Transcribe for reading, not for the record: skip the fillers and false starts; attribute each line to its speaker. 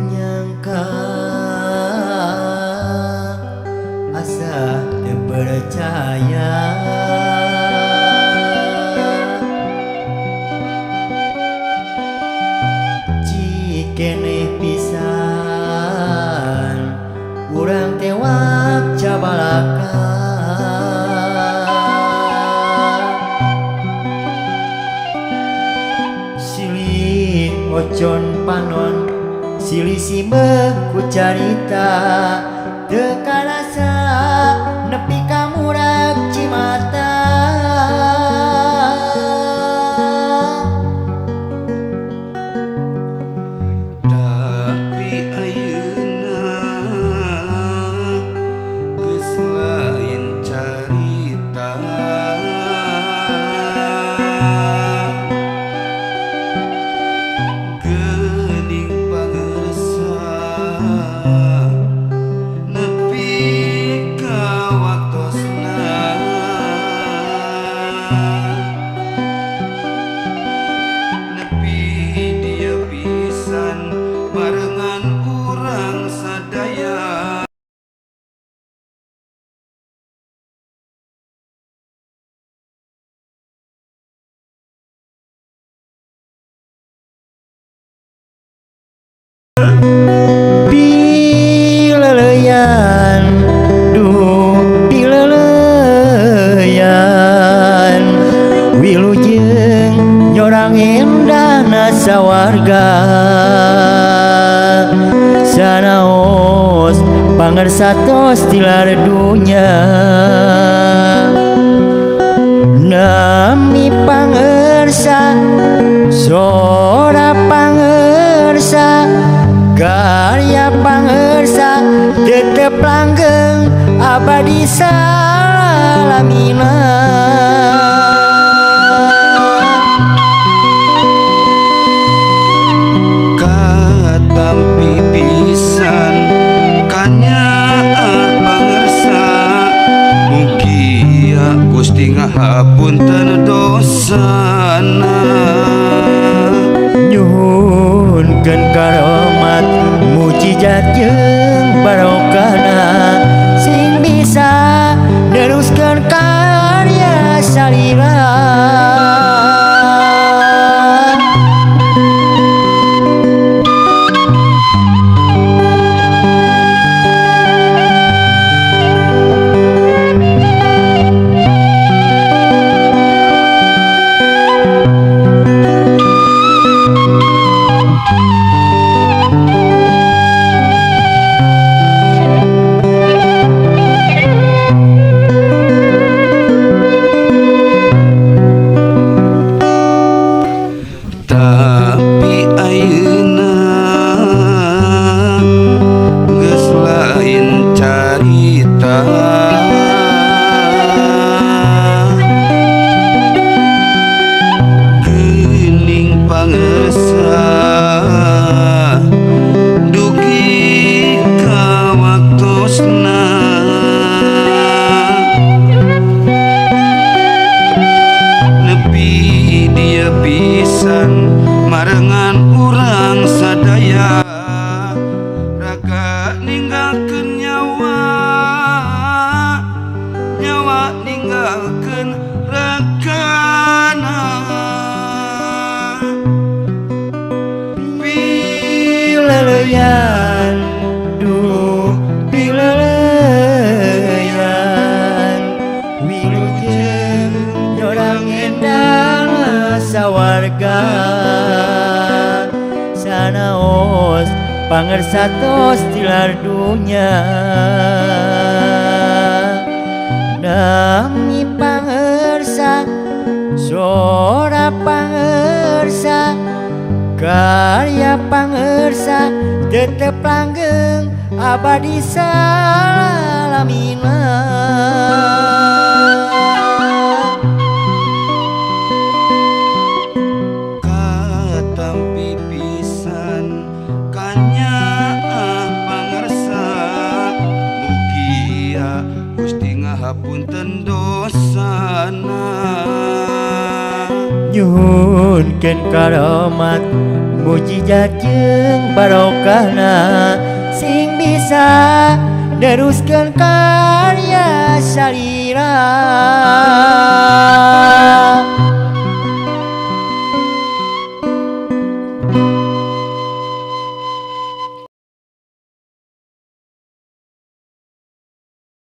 Speaker 1: Nyangka asa teu percaya cikeneh pisan urang tewak cabalaka silih ocon panon silih simbeh ku carita teu karasa nepi ka murag Cimata
Speaker 2: tapi ayeuna geus lain carita geuning pangersa nepi ka waktosna nepi dia pisan barengan urang sadaya.
Speaker 1: pileleyan duh pileleyan wilujeng nyorang endahna sawarga sanaos pangersatos tilar dunya nami pangersa sora pangersa karya pangersa tetep langgeng abadi salamina
Speaker 2: Katampi pisan kanyaar pangersa mugia Gusti ngahapunten dosana
Speaker 1: nyuhunkeun karomat mujizat jeung barokahna sing bisa neruskeun karya salira
Speaker 2: tapi ayeuna geus lain carita geuning pangersa dugi ka waktosna nepi dia pisan marengan urang sadaya raga ninggalkeun nyawa nyawa ninggalkeun ragana
Speaker 1: pileleyan duh pileleyan wilujeng nyorang endahna sawarga sanaos pangersatos tilar dunya nami pangersa sora pangersa karya pangersa tetep langgeng abadi salamina.
Speaker 2: Katampi pisan kanya pangersa, mugia Gusti ngahapunten dosana.
Speaker 1: Nyuhunkeun karomat mujijat jeung barokahna sing bisa neruskeun karya salira.